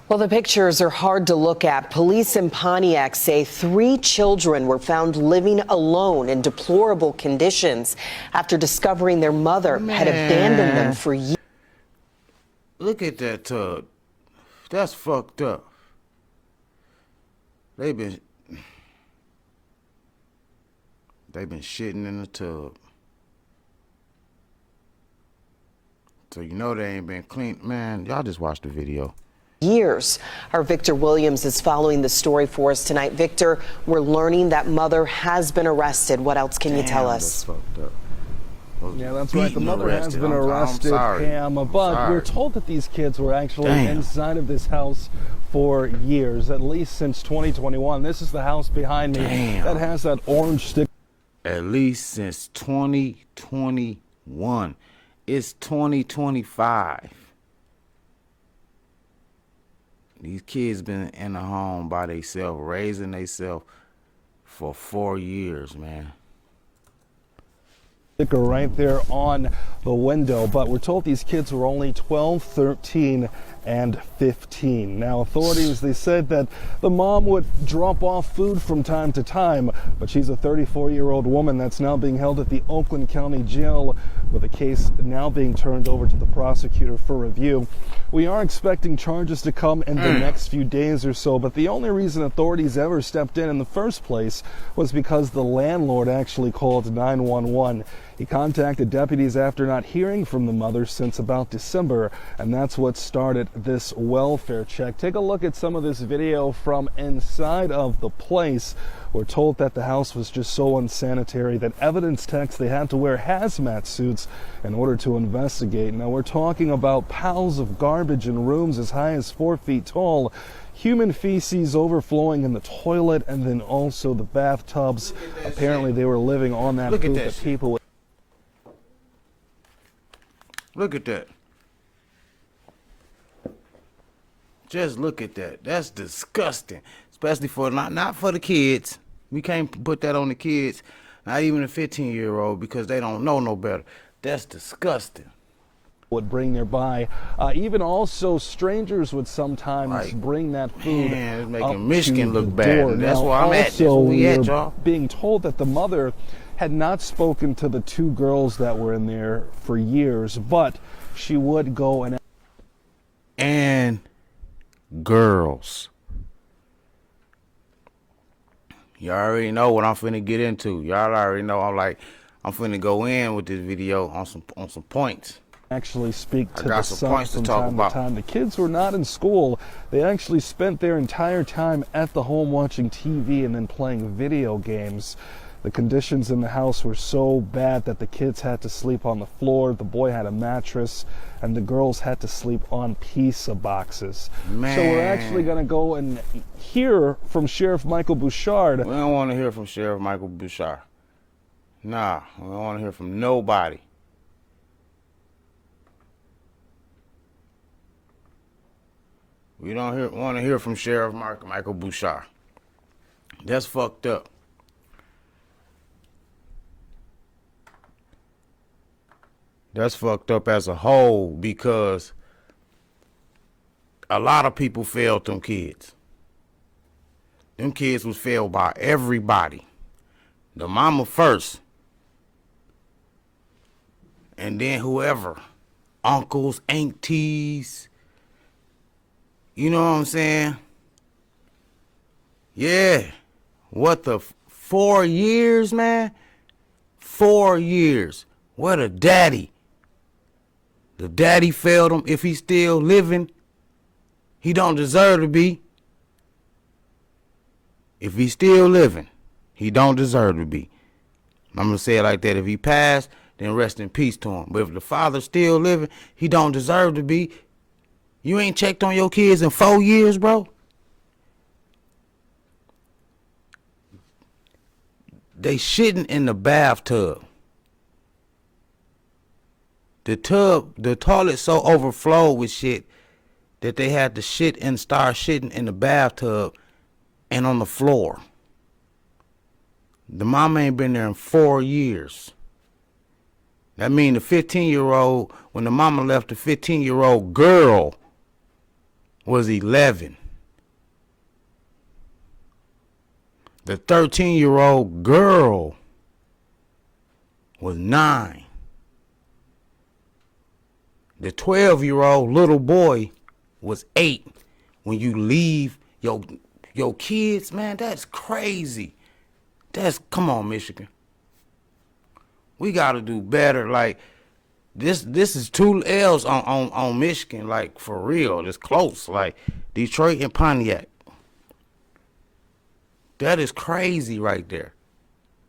Well, the pictures are hard to look at. Police in Pontiac say 3 children were found living alone in deplorable conditions after discovering their mother had abandoned them for years. Look at that tub. That's fucked up. They've been shitting in the tub. So you know they ain't been clean. Man, y'all just watch the video. Years. Our Victor Williams is following the story for us tonight. Victor, we're learning that mother has been arrested. What else can you tell us? That's fucked up. Yeah, that's right. The mother has been arrested, Pam, but we're told that these kids were actually inside of this house for years, at least since 2021. This is the house behind me that has that orange stick. At least since 2021. It's 2025. These kids been in the home by themselves, raising themselves for 4 years, man. Sticker right there on the window, but we're told these kids were only 12, 13, and 15. Now, authorities, they said that the mom would drop off food from time to time, but she's a 34-year-old woman that's now being held at the Oakland County Jail, with a case now being turned over to the prosecutor for review. We are expecting charges to come in the next few days or so, but the only reason authorities ever stepped in the first place was because the landlord actually called 911. He contacted deputies after not hearing from the mother since about December, and that's what started this welfare check. Take a look at some of this video from inside of the place. We're told that the house was just so unsanitary that evidence techs, they had to wear hazmat suits in order to investigate. Now, we're talking about piles of garbage in rooms as high as 4 feet tall, human feces overflowing in the toilet, and then also the bathtubs. Apparently, they were living on that poop that people. Look at that. Just look at that. That's disgusting. Especially for not for the kids. We can't put that on the kids. Not even a 15-year-old, because they don't know no better. That's disgusting. Would bring nearby. Even also strangers would sometimes bring that food. Man, it's making Michigan look bad. Door. That's now, where I'm at. That's where we at, y'all. Being told that the mother had not spoken to the 2 girls that were in there for years, but she would go and girls. You already know what I'm finna get into. Y'all already know I'm finna go in with this video on some points. Actually speak to the son from time to time. The kids were not in school. They actually spent their entire time at the home watching TV and then playing video games. The conditions in the house were so bad that the kids had to sleep on the floor, the boy had a mattress, and the girls had to sleep on pizza boxes. Man. So we're actually going to go and hear from Sheriff Michael Bouchard. We don't want to hear from Sheriff Michael Bouchard. Nah, we don't want to hear from nobody. We don't want to hear from Sheriff Michael Bouchard. That's fucked up. That's fucked up as a whole, because a lot of people failed them kids. Them kids was failed by everybody. The mama first. And then whoever. Uncles, aunties. You know what I'm saying? Yeah. What the 4 years, man? 4 years. What a daddy. The daddy failed him. If he's still living, he don't deserve to be. If he's still living, he don't deserve to be. I'm going to say it like that. If he passed, then rest in peace to him. But if the father's still living, he don't deserve to be. You ain't checked on your kids in 4 years, bro? They shitting in the bathtub. The toilet so overflowed with shit that they had to shit and start shitting in the bathtub and on the floor. The mama ain't been there in 4 years. That mean the 15-year-old, when the mama left, the 15-year-old girl was 11. The 13-year-old girl was 9. The 12-year-old little boy was 8. When you leave your kids, man, that's crazy. Come on, Michigan. We gotta do better. Like this is 2 L's on Michigan, like for real. It's close. Like Detroit and Pontiac. That is crazy right there.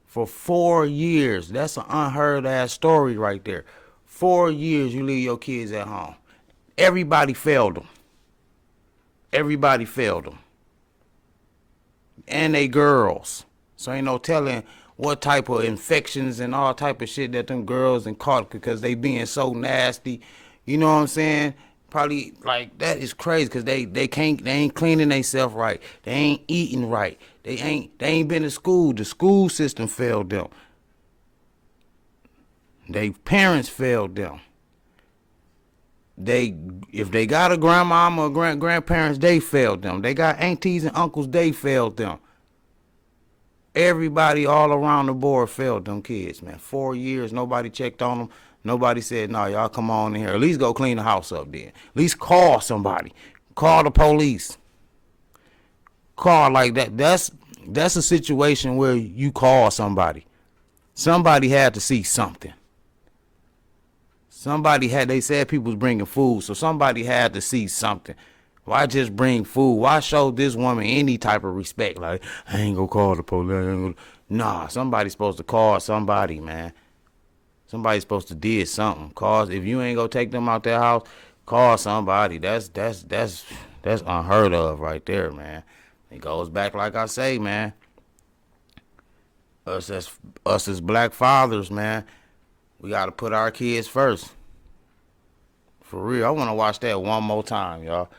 For 4 years. That's an unheard of story right there. 4 years you leave your kids at home. Everybody failed them. Everybody failed them. And they girls. So ain't no telling what type of infections and all type of shit that them girls and caught because they being so nasty. You know what I'm saying? Probably like that is crazy because they ain't cleaning themselves right. They ain't eating right. They ain't been to school. The school system failed them. They parents failed them. If they got a grandmama or grandparents, they failed them. They got aunties and uncles, they failed them. Everybody all around the board failed them kids, man. 4 years, nobody checked on them. Nobody said, no, y'all come on in here. At least go clean the house up then. At least call somebody. Call the police. Call like that. That's a situation where you call somebody. Somebody had to see something. They said people was bringing food, so somebody had to see something. Why just bring food? Why show this woman any type of respect? Like, I ain't gonna call the police. Nah, somebody's supposed to call somebody, man. Somebody's supposed to did something. If you ain't gonna take them out their house, call somebody. That's unheard of right there, man. It goes back, like I say, man. Us as black fathers, man, we gotta put our kids first. For real, I want to watch that one more time, y'all.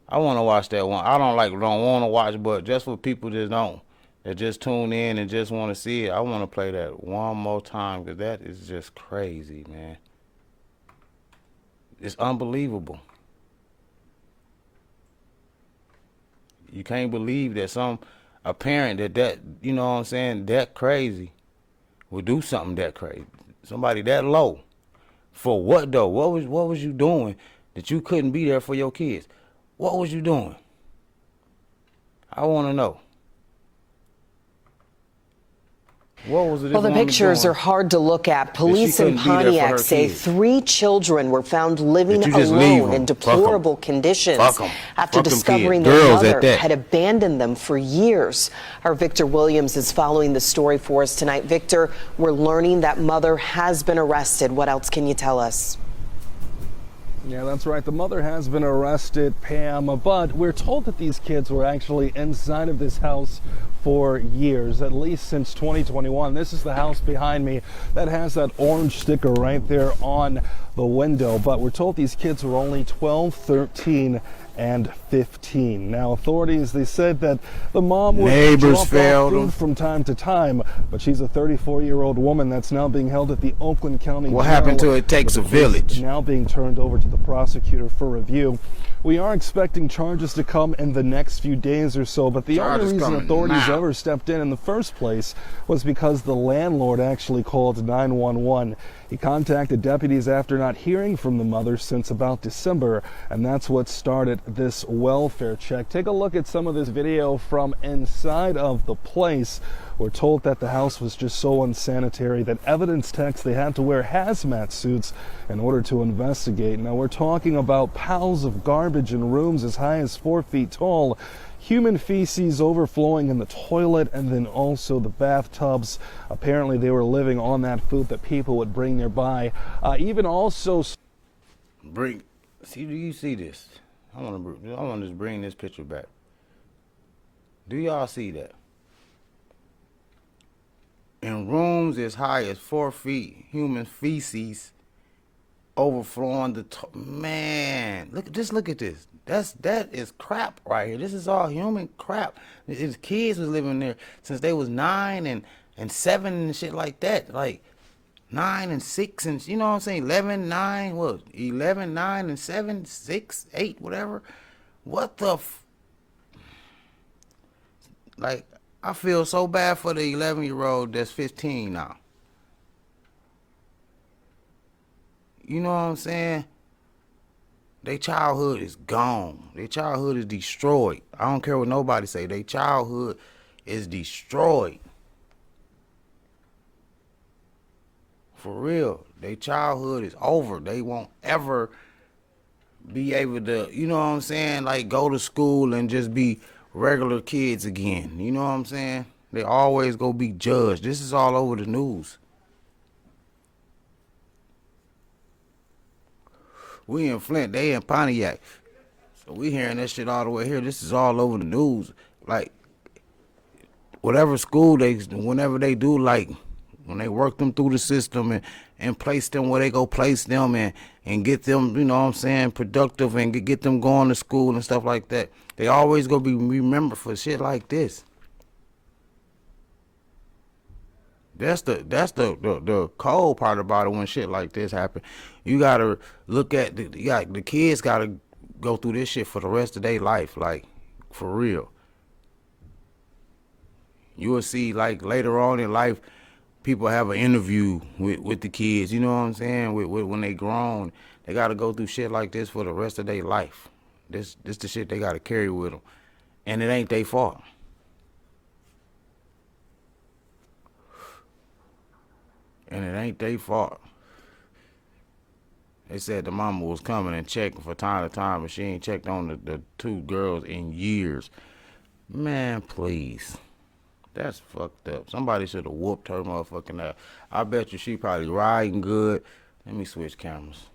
I want to watch that one. I don't want to watch, but just for people that just tune in and just want to see it, I want to play that one more time because that is just crazy, man. It's unbelievable. You can't believe that a parent that you know what I'm saying, that crazy would do something that crazy. Somebody that low. For what though? What was you doing that you couldn't be there for your kids? What was you doing? I want to know. What was it? Well, the pictures are hard to look at. Police in Pontiac say 3 children were found living alone in deplorable conditions after discovering their mother had abandoned them for years. Our Victor Williams is following the story for us tonight. Victor, we're learning that mother has been arrested. What else can you tell us? Yeah, that's right. The mother has been arrested, Pam, but we're told that these kids were actually inside of this house for years, at least since 2021. This is the house behind me that has that orange sticker right there on the window, but we're told these kids were only 12, 13, and 15. Now, authorities, they said that the mom would drop off food from time to time, but she's a 34-year-old woman that's now being held at the Oakland County Jail. What happened to It Takes a Village? Now being turned over to the prosecutor for review. We are expecting charges to come in the next few days or so, but the only reason authorities ever stepped in the first place was because the landlord actually called 911. He contacted deputies after not hearing from the mother since about December, and that's what started this welfare check. Take a look at some of this video from inside of the place. We're told that the house was just so unsanitary that evidence techs, they had to wear hazmat suits in order to investigate. Now, we're talking about piles of garbage in rooms as high as 4 feet tall, human feces overflowing in the toilet, and then also the bathtubs. Apparently, they were living on that food that people would bring nearby. Even also... Do you see this? I want to just bring this picture back. Do y'all see that? In rooms as high as 4 feet, human feces overflowing the man. Look at this. That is crap right here. This is all human crap. His kids was living there since they was 9 and 7 and shit like that. Like 9 and 6 and you know what I'm saying? 11, 9, 11, 9 and 7, 6, 8, whatever. What the like, I feel so bad for the 11-year-old that's 15 now. You know what I'm saying? Their childhood is gone. Their childhood is destroyed. I don't care what nobody say. Their childhood is destroyed. For real. Their childhood is over. They won't ever be able to, you know what I'm saying, like go to school and just be regular kids again. You know what I'm saying? They always go be judged. This is all over the news. We in Flint, they in Pontiac. So we hearing that shit all the way here. This is all over the news. Like, whatever school whenever they do, like, when they work them through the system and place them where they go place them and get them, you know what I'm saying, productive and get them going to school and stuff like that, they always gonna be remembered for shit like this. That's the cold part about it when shit like this happen. You gotta look at the kids gotta go through this shit for the rest of their life, like, for real. You will see, like, later on in life, people have an interview with the kids, you know what I'm saying? When they grown, they gotta go through shit like this for the rest of their life. This the shit they gotta carry with them, and it ain't their fault. And it ain't their fault. They said the mama was coming and checking for time to time, but she ain't checked on the two girls in years. Man, please. That's fucked up. Somebody should have whooped her motherfucking ass. I bet you she probably riding good. Let me switch cameras.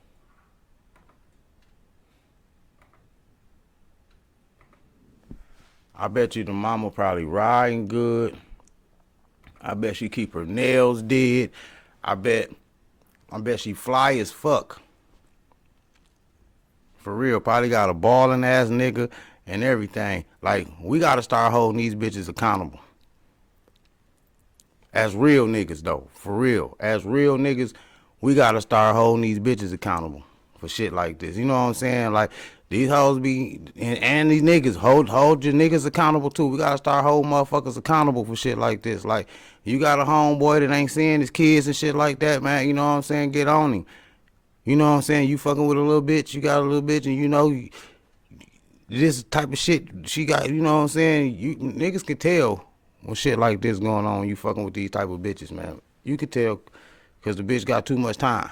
I bet you the mama probably riding good. I bet she keep her nails did. I bet she fly as fuck. For real, probably got a ballin' ass nigga and everything. Like, we gotta start holding these bitches accountable. As real niggas though, for real. As real niggas, we gotta start holding these bitches accountable for shit like this. You know what I'm saying? Like, these hoes be, and these niggas, hold your niggas accountable too. We gotta start holding motherfuckers accountable for shit like this. Like, you got a homeboy that ain't seeing his kids and shit like that, man. You know what I'm saying? Get on him. You know what I'm saying? You fucking with a little bitch, you got a little bitch, and you know this type of shit she got. You know what I'm saying? You niggas can tell when shit like this going on. You fucking with these type of bitches, man. You can tell because the bitch got too much time.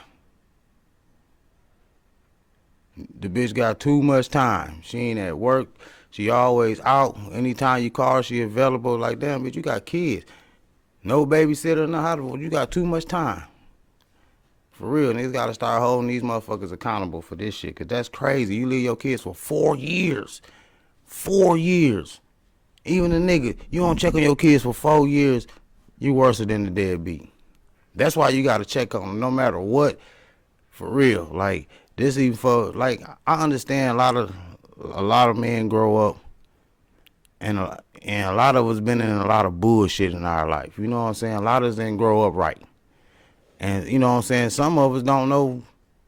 The bitch got too much time. She ain't at work. She always out. Anytime you call her, she available. Like, damn, bitch, you got kids. No babysitter, no how to. You got too much time. For real, niggas gotta start holding these motherfuckers accountable for this shit, cause that's crazy. You leave your kids for 4 years. 4 years. Even a nigga, you don't check on your kids for 4 years, you worse than the deadbeat. That's why you gotta check on them no matter what. For real. Like, this even for, like, I understand a lot of men grow up and a lot of us been in a lot of bullshit in our life. You know what I'm saying? A lot of us didn't grow up right. And you know what I'm saying? Some of us don't know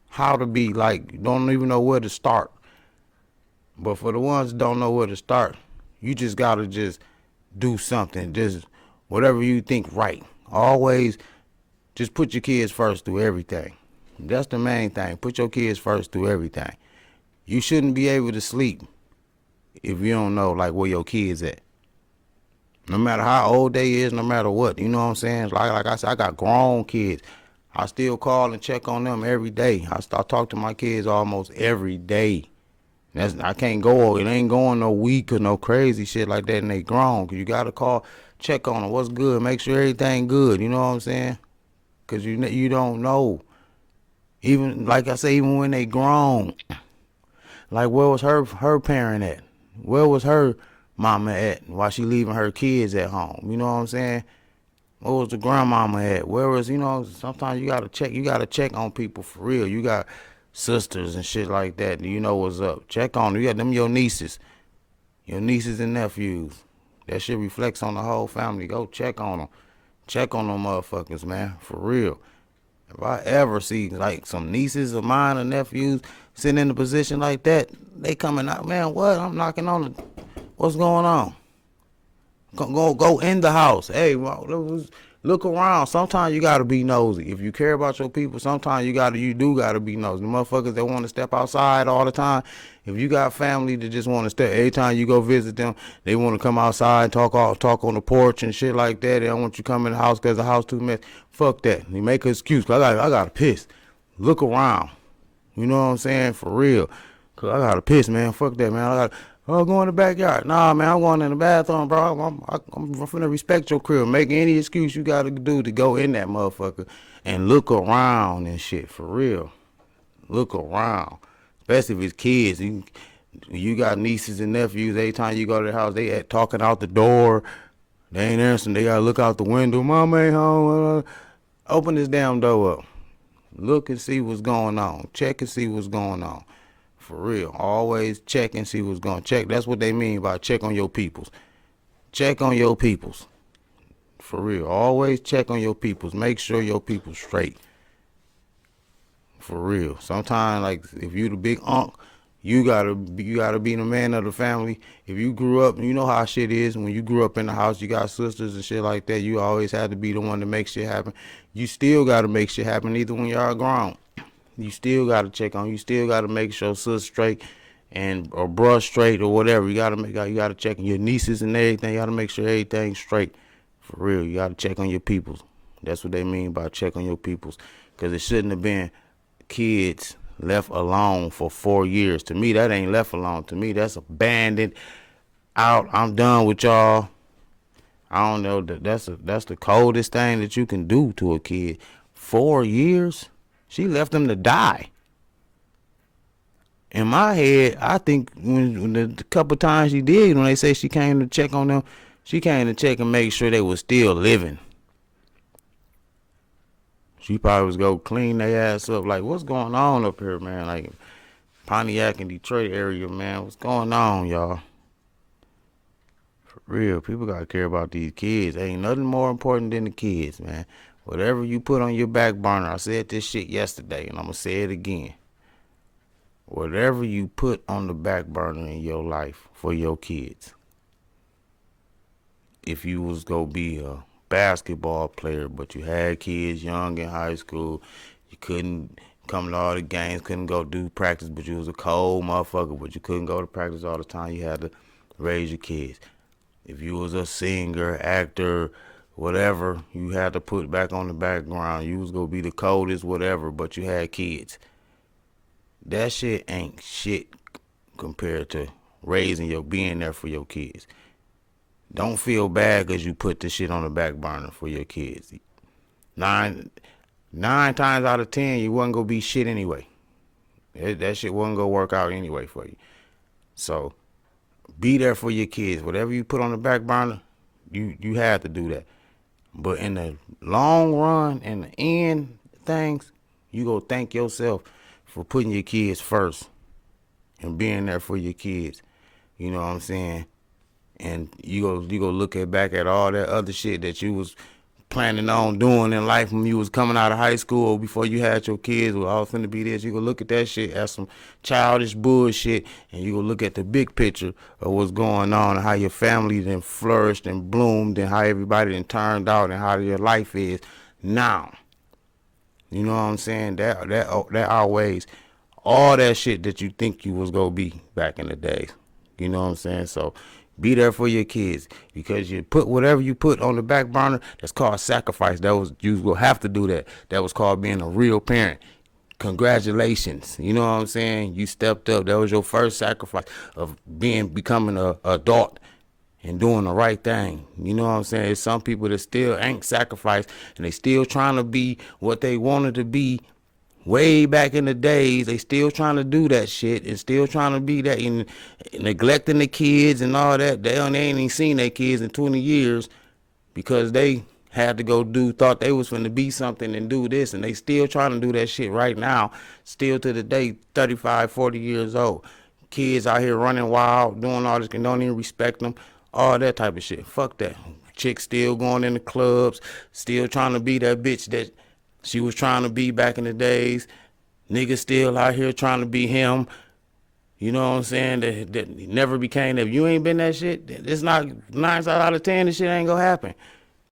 how to be, like, don't even know where to start. But for the ones that don't know where to start, you just gotta just do something. Just whatever you think right. Always just put your kids first through everything. That's the main thing. Put your kids first through everything. You shouldn't be able to sleep if you don't know, like, where your kids at. No matter how old they is, no matter what. You know what I'm saying? Like I said, I got grown kids. I still call and check on them every day. I talk to my kids almost every day. I can't go, it ain't going no week or no crazy shit like that, and they grown. Cause you gotta call, check on them, what's good, make sure everything good, you know what I'm saying? Cause you don't know. Even, like I say, even when they grown, like, where was her parent at? Where was her mama at while she leaving her kids at home? You know what I'm saying? Where was the grandmama at? Where was, you know, sometimes you gotta check on people for real. You got sisters and shit like that. You know what's up. Check on them. You got them your nieces and nephews. That shit reflects on the whole family. Go check on them. Check on them motherfuckers, man. For real. If I ever see like some nieces of mine or nephews sitting in a position like that, they coming out, man, what? I'm knocking on the, what's going on? Go in the house. Hey, look around. Sometimes you gotta be nosy. If you care about your people, sometimes you do gotta be nosy. The motherfuckers that want to step outside all the time. If you got family that just want to step, every time you go visit them, they want to come outside, talk on the porch and shit like that. They don't want you to come in the house because the house too messy. Fuck that. You make an excuse. Cause I gotta piss. Look around. You know what I'm saying? For real. Cause I gotta piss, man. Fuck that, man. Go in the backyard. Nah, man, I'm going in the bathroom, bro. I'm finna respect your crib. Make any excuse you gotta do to go in that motherfucker and look around and shit. For real. Look around. Especially if it's kids. You got nieces and nephews. Every time you go to the house, they talking out the door. They ain't answering. They gotta look out the window. Mama ain't home. Open this damn door up. Look and see what's going on. Check and see what's going on. For real. Always check and see what's going on. Check. That's what they mean by check on your peoples. Check on your peoples. For real. Always check on your peoples. Make sure your people's straight. For real. Sometimes, like, if you the big unk, you gotta be the man of the family. If you grew up, you know how shit is. When you grew up in the house, you got sisters and shit like that. You always had to be the one to make shit happen. You still gotta make shit happen, either when y'all grown. You still gotta check on. You still gotta make sure sis straight or bruh straight or whatever. You gotta check on your nieces and everything. You gotta make sure everything's straight. For real, you gotta check on your peoples. That's what they mean by check on your peoples. Cause it shouldn't have been kids left alone for 4 years. To me, that ain't left alone. To me, that's abandoned. Out. I'm done with y'all. I don't know. That's the coldest thing that you can do to a kid. 4 years. She left them to die. In my head, I think when the couple times she did, when they say she came to check on them, she came to check and make sure they were still living. She probably was go clean their ass up. Like, what's going on up here, man? Like, Pontiac and Detroit area, man. What's going on, y'all? For real, people gotta care about these kids. Ain't nothing more important than the kids, man. Whatever you put on your back burner, I said this shit yesterday, and I'm gonna say it again. Whatever you put on the back burner in your life for your kids. If you was gonna be a basketball player, but you had kids young in high school, you couldn't come to all the games, couldn't go do practice, but you was a cold motherfucker, but you couldn't go to practice all the time, you had to raise your kids. If you was a singer, actor, whatever, you had to put back on the background. You was gonna be the coldest, whatever, but you had kids. That shit ain't shit compared to being there for your kids. Don't feel bad because you put this shit on the back burner for your kids. Nine times out of 10, you wasn't gonna be shit anyway. That shit wasn't gonna work out anyway for you. So be there for your kids. Whatever you put on the back burner, you have to do that. But in the long run and the end things, you go thank yourself for putting your kids first and being there for your kids. You know what I'm saying? And you go look back at all that other shit that you was planning on doing in life when you was coming out of high school or before you had your kids. Or I was finna be this. You go look at that shit as some childish bullshit, and you go look at the big picture of what's going on and how your family then flourished and bloomed and how everybody then turned out and how your life is now. You know what I'm saying? That outweighs all that shit that you think you was gonna be back in the days. You know what I'm saying? So be there for your kids, because you put whatever you put on the back burner, that's called sacrifice. You will have to do that. That was called being a real parent. Congratulations. You know what I'm saying? You stepped up. That was your first sacrifice of becoming a adult and doing the right thing. You know what I'm saying? There's some people that still ain't sacrificed and they still trying to be what they wanted to be way back in the days. They still trying to do that shit and still trying to be that and neglecting the kids and all that. They ain't even seen their kids in 20 years because they had to thought they was finna be something and do this, and they still trying to do that shit right now, still to the day, 35, 40 years old. Kids out here running wild, doing all this and don't even respect them, all that type of shit. Fuck that. Chicks still going in the clubs, still trying to be that bitch that she was trying to be back in the days. Niggas still out here trying to be him. You know what I'm saying? That never became that. If you ain't been that shit, it's not 9 out of 10. This shit ain't gonna happen.